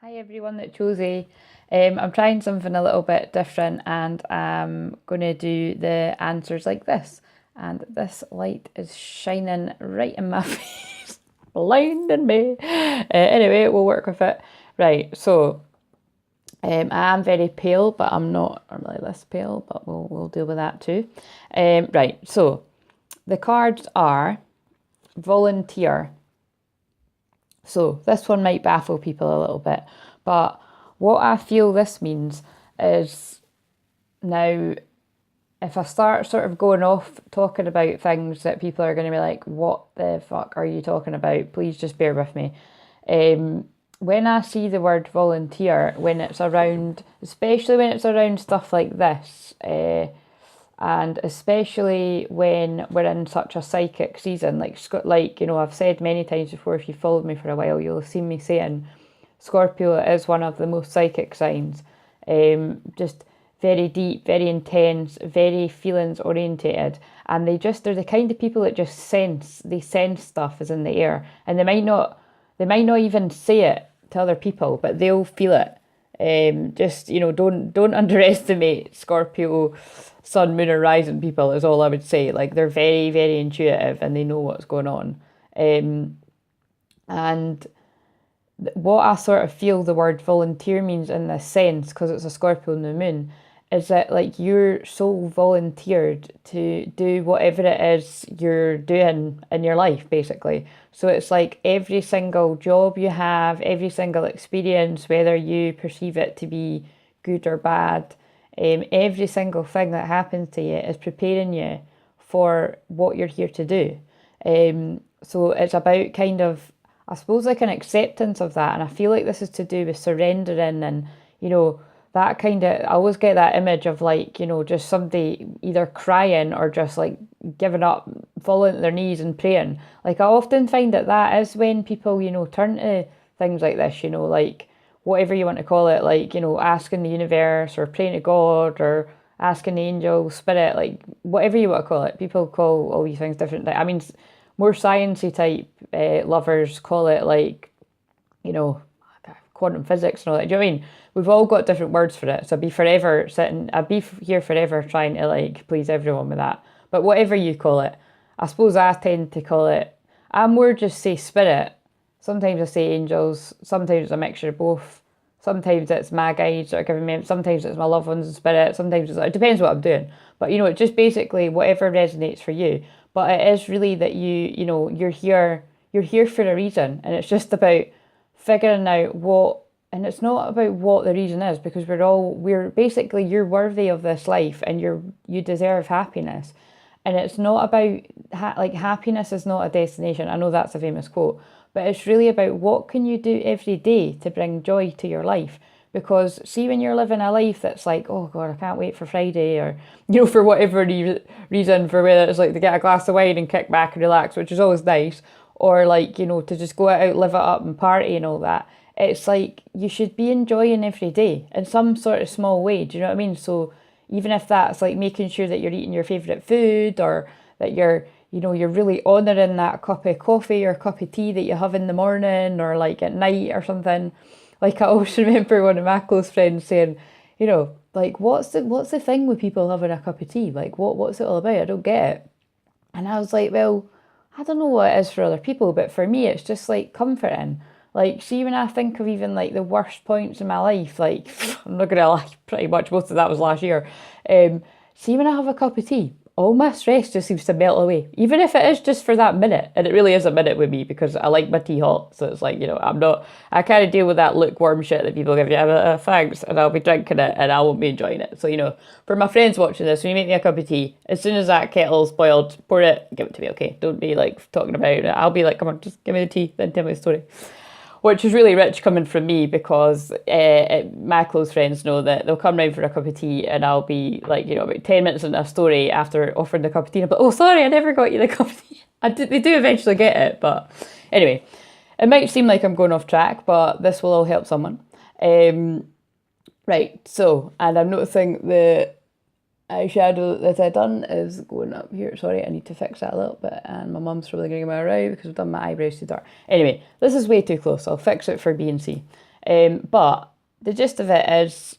Hi everyone that's Josie. I'm trying something a little bit different and I'm going to do the answers like this. And this light is shining right in my face, blinding me. Anyway, we'll work with it. Right, so I am very pale, but I'm not really this pale, but we'll deal with that too. Right, so the cards are volunteer. So this one might baffle people a little bit, but what I feel this means is now if I start sort of going off talking about things that people are going to be like, what the fuck are you talking about? Please just bear with me. When I see the word volunteer, when it's around, especially when it's around stuff like this, and especially when we're in such a psychic season, like I've said many times before, if you followed me for a while, you'll have seen me saying Scorpio is one of the most psychic signs. Just very deep, very intense, very feelings orientated, and they're the kind of people that just sense stuff is in the air, and they might not even say it to other people, but they'll feel it. Don't underestimate Scorpio sun, moon, or rising people is all I would say. Like they're very, very intuitive and they know what's going on. And what I sort of feel the word volunteer means in this sense, because it's a Scorpio and the moon, is that like your soul volunteered to do whatever it is you're doing in your life, basically. So it's like every single job you have, every single experience, whether you perceive it to be good or bad, every single thing that happens to you is preparing you for what you're here to do. So it's about kind of, I suppose, like an acceptance of that. And I feel like this is to do with surrendering and, you know, that kind of, I always get that image of like, just somebody either crying or just like giving up, falling to their knees and praying. Like I often find that is when people, turn to things like this, like whatever you want to call it, like, asking the universe or praying to God or asking the angel, spirit, like whatever you want to call it. People call all these things different. I mean, more sciencey type lovers call it like, you know, quantum physics and all that. Do you know what I mean? We've all got different words for it. So I'd be here forever trying to like please everyone with that. But whatever you call it, I suppose I tend to call it, I more just say spirit. Sometimes I say angels, sometimes it's a mixture of both. Sometimes it's my guides that are giving me, sometimes it's my loved ones in spirit, sometimes it depends what I'm doing. But it's just basically whatever resonates for you. But it is really that you're here for a reason, and it's just about figuring out what, and it's not about what the reason is, because we're basically, you're worthy of this life and you deserve happiness. And it's not about, like, happiness is not a destination. I know that's a famous quote, but it's really about what can you do every day to bring joy to your life. Because see, when you're living a life that's like, oh God, I can't wait for Friday, or, for whatever reason, for whether it's like to get a glass of wine and kick back and relax, which is always nice, or like, to just go out, live it up and party and all that. It's like you should be enjoying every day in some sort of small way. Do you know what I mean? So even if that's like making sure that you're eating your favourite food, or that you're really honouring that cup of coffee or cup of tea that you have in the morning or like at night or something. Like I always remember one of my close friends saying, like what's the thing with people having a cup of tea? Like what's it all about? I don't get it. And I was like, well, I don't know what it is for other people, but for me, it's just like comforting. Like, see, when I think of even like the worst points in my life, like, I'm not gonna lie, pretty much most of that was last year. See, when I have a cup of tea, all my stress just seems to melt away, even if it is just for that minute. And it really is a minute with me because I like my tea hot. So it's like, I kind of deal with that lukewarm shit that people give you. Thanks, and I'll be drinking it and I won't be enjoying it. So, for my friends watching this, when you make me a cup of tea, as soon as that kettle's boiled, pour it, give it to me, okay? Don't be like talking about it. I'll be like, come on, just give me the tea, then tell me the story. Which is really rich coming from me because my close friends know that they'll come round for a cup of tea and I'll be like, about 10 minutes into a story after offering the cup of tea. I'm like, oh, sorry, I never got you the cup of tea. They do eventually get it, but anyway, it might seem like I'm going off track, but this will all help someone. Right, so, and I'm noticing the eyeshadow that I've done is going up here. Sorry, I need to fix that a little bit. And my mum's probably going to give me a row because I've done my eyebrows too dark. Anyway, this is way too close. I'll fix it for B and C. But the gist of it is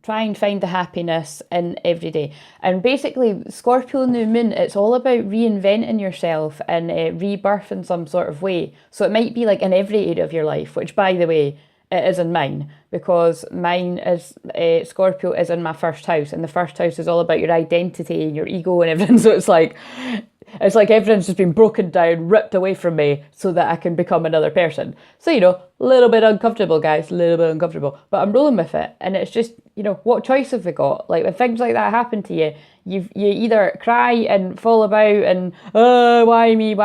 try and find the happiness in every day. And basically, Scorpio new moon, it's all about reinventing yourself and rebirth in some sort of way. So it might be like in every area of your life, which, by the way, it is in mine, because mine is Scorpio is in my first house, and the first house is all about your identity and your ego and everything. So it's like everything's just been broken down, ripped away from me so that I can become another person. So, a little bit uncomfortable, guys, a little bit uncomfortable, but I'm rolling with it. And it's just, what choice have we got? Like, when things like that happen to you, you either cry and fall about and, why me?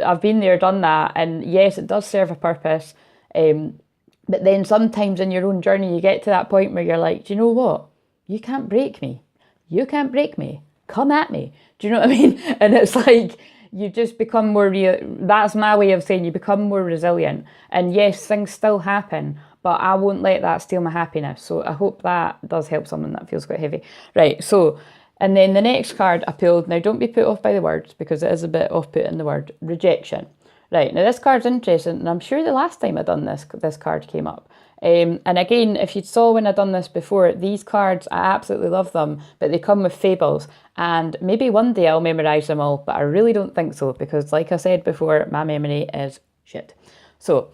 I've been there, done that. And yes, it does serve a purpose. But then sometimes in your own journey, you get to that point where you're like, do you know what? You can't break me. You can't break me. Come at me. Do you know what I mean? And it's like, you just become more that's my way of saying you become more resilient. And yes, things still happen, but I won't let that steal my happiness. So I hope that does help someone. That feels quite heavy. Right, so, and then the next card I pulled, now don't be put off by the words, because it is a bit off-putting, the word rejection. Right, now this card's interesting, and I'm sure the last time I done this card came up. And again, if you saw when I done this before, these cards, I absolutely love them, but they come with fables, and maybe one day I'll memorise them all, but I really don't think so, because like I said before, my memory is shit. So,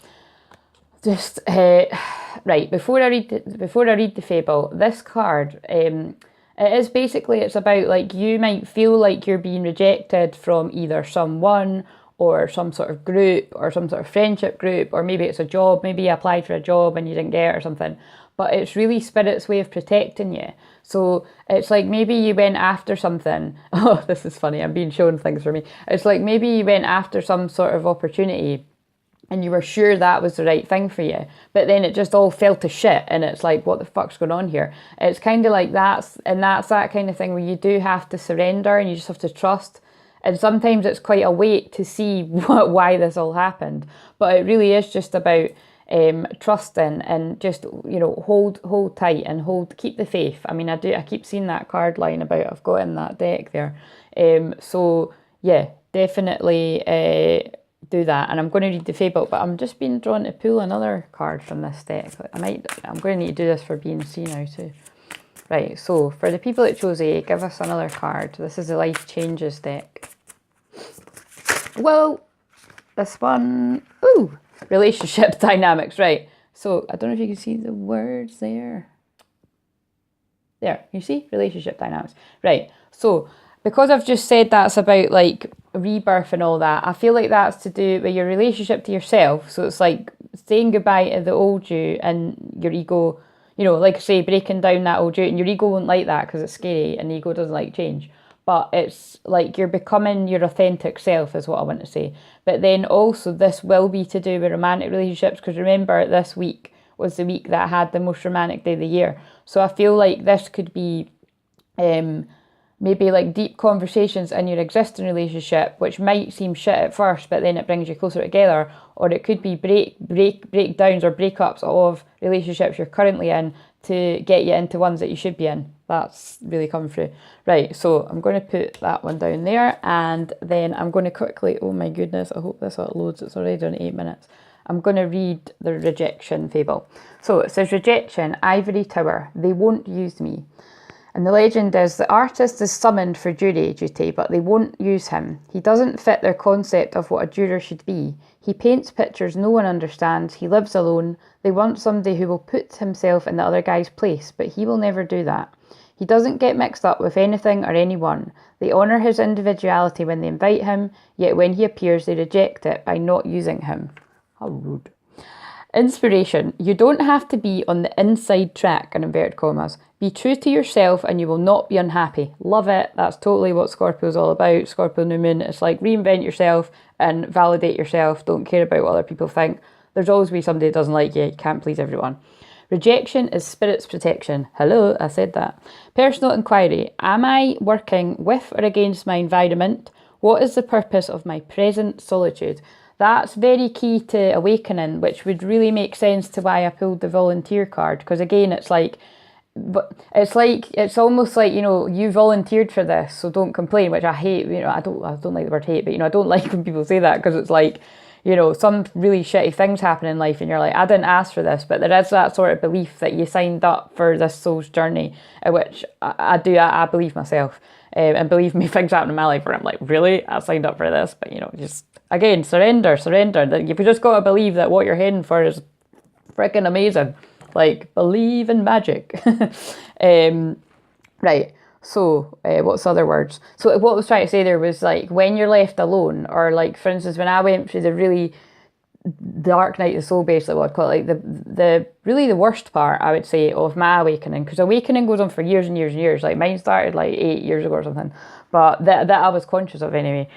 just, right, before I read the fable, this card, it is basically, it's about, like, you might feel like you're being rejected from either someone or some sort of group or some sort of friendship group, or maybe it's a job, maybe you applied for a job and you didn't get it or something, but it's really Spirit's way of protecting you. So it's like maybe you went after something. Oh, this is funny, I'm being shown things for me. It's like maybe you went after some sort of opportunity and you were sure that was the right thing for you, but then it just all fell to shit, and it's like, what the fuck's going on here? It's kind of like that's that kind of thing where you do have to surrender and you just have to trust. And sometimes it's quite a wait to see why this all happened. But it really is just about trusting and just, hold tight and keep the faith. I mean, I keep seeing that card line about I've got in that deck there. So yeah, definitely do that. And I'm going to read the fable, but I'm just being drawn to pull another card from this deck. I'm going to need to do this for B&C now too. Right, so for the people that chose A, give us another card. This is the Life Changes deck. Well, this one, relationship dynamics, right. So, I don't know if you can see the words there. There, you see? Relationship dynamics. Right, so, because I've just said that's about, like, rebirth and all that, I feel like that's to do with your relationship to yourself. So, it's like saying goodbye to the old you and your ego, like I say, breaking down that old you, and your ego won't like that because it's scary, and the ego doesn't like change. But it's like you're becoming your authentic self is what I want to say. But then also this will be to do with romantic relationships, because remember, this week was the week that I had the most romantic day of the year. So I feel like this could be maybe like deep conversations in your existing relationship, which might seem shit at first, but then it brings you closer together. Or it could be breakdowns or breakups of relationships you're currently in to get you into ones that you should be in. That's really coming through. Right, so I'm going to put that one down there, and then I'm going to quickly, oh my goodness, I hope this loads, it's already done 8 minutes. I'm going to read the rejection fable. So it says, rejection, ivory tower, they won't use me. And the legend is the artist is summoned for jury duty, but they won't use him. He doesn't fit their concept of what a juror should be. He paints pictures no one understands. He lives alone. They want somebody who will put himself in the other guy's place, but he will never do that. He doesn't get mixed up with anything or anyone. They honour his individuality when they invite him, yet when he appears they reject it by not using him. How rude. Inspiration. You don't have to be on the inside track, in inverted commas. Be true to yourself and you will not be unhappy. Love it. That's totally what Scorpio is all about. Scorpio new moon. It's like reinvent yourself and validate yourself. Don't care about what other people think. There's always be somebody that doesn't like you. You can't please everyone. Rejection is Spirit's protection. Hello, I said that. Personal inquiry. Am I working with or against my environment? What is the purpose of my present solitude? That's very key to awakening, which would really make sense to why I pulled the volunteer card. Because again, it's almost like, you volunteered for this, so don't complain, which I hate. I don't like the word hate, but I don't like when people say that, because it's like, you know, some really shitty things happen in life and you're like, I didn't ask for this, but there is that sort of belief that you signed up for this soul's journey, which I believe myself. And believe me, things happen in my life where I'm like, really? I signed up for this? But, you know, just, again, surrender. You've just got to believe that what you're heading for is freaking amazing. Like, believe in magic. Right. So, what's the other words? So, what I was trying to say there was like when you're left alone, or like for instance, when I went through the really dark night of the soul, basically what I'd call it, like the really the worst part, I would say, of my awakening, because awakening goes on for years and years and years. Like mine started like 8 years ago or something, but that I was conscious of anyway.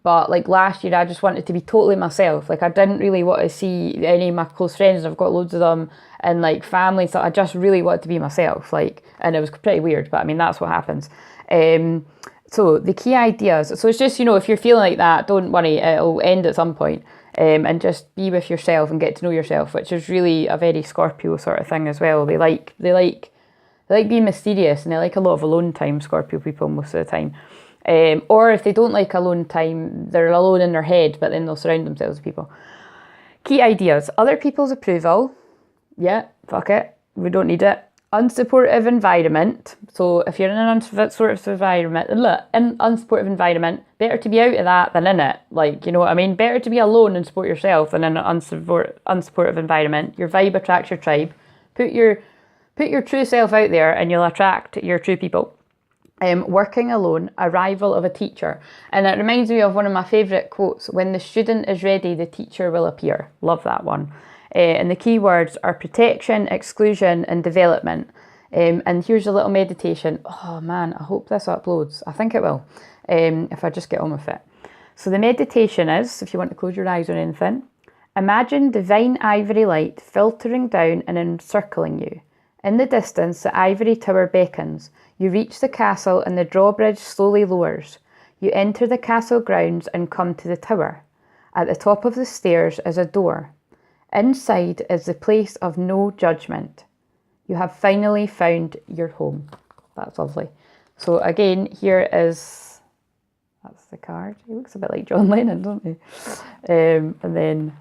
But like last year, I just wanted to be totally myself. Like I didn't really want to see any of my close friends. I've got loads of them, and like family. So I just really wanted to be myself. Like, and it was pretty weird, but I mean that's what happens. So the key ideas. So it's just, you know, if you're feeling like that, don't worry. It'll end at some point. And just be with yourself and get to know yourself, which is really a very Scorpio sort of thing as well. They like being mysterious, and they like a lot of alone time. Scorpio people most of the time. Or if they don't like alone time, they're alone in their head, but then they'll surround themselves with people. Key ideas. Other people's approval. Yeah, fuck it. We don't need it. Unsupportive environment. So if you're in an unsupportive environment, better to be out of that than in it. Like, you know what I mean? Better to be alone and support yourself than in an unsupportive environment. Your vibe attracts your tribe. Put your true self out there and you'll attract your true people. Working alone, arrival of a teacher. And it reminds me of one of my favourite quotes, when the student is ready, the teacher will appear. Love that one. And the key words are protection, exclusion, and development. And here's a little meditation. Oh man, I hope this uploads. I think it will, if I just get on with it. So the meditation is, if you want to close your eyes or anything, imagine divine ivory light filtering down and encircling you. In the distance, the ivory tower beckons. You reach the castle and the drawbridge slowly lowers. You enter the castle grounds and come to the tower. At the top of the stairs is a door. Inside is the place of no judgment. You have finally found your home. That's lovely. So again, here is, that's the card. He looks a bit like John Lennon, doesn't he? And then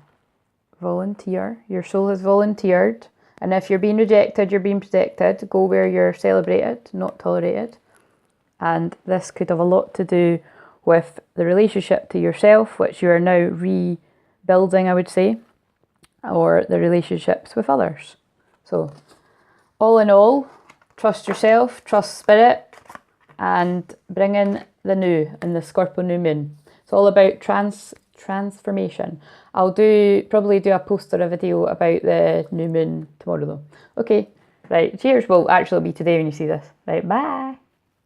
volunteer. Your soul has volunteered. And if you're being rejected, you're being protected. Go where you're celebrated, not tolerated. And this could have a lot to do with the relationship to yourself, which you are now rebuilding, I would say, or the relationships with others. So, all in all, trust yourself, trust spirit, and bring in the new in the Scorpio new moon. It's all about transformation. I'll probably do a post or a video about the new moon tomorrow though. Okay, right, cheers. Well, actually it'll be today when you see this. Right, bye.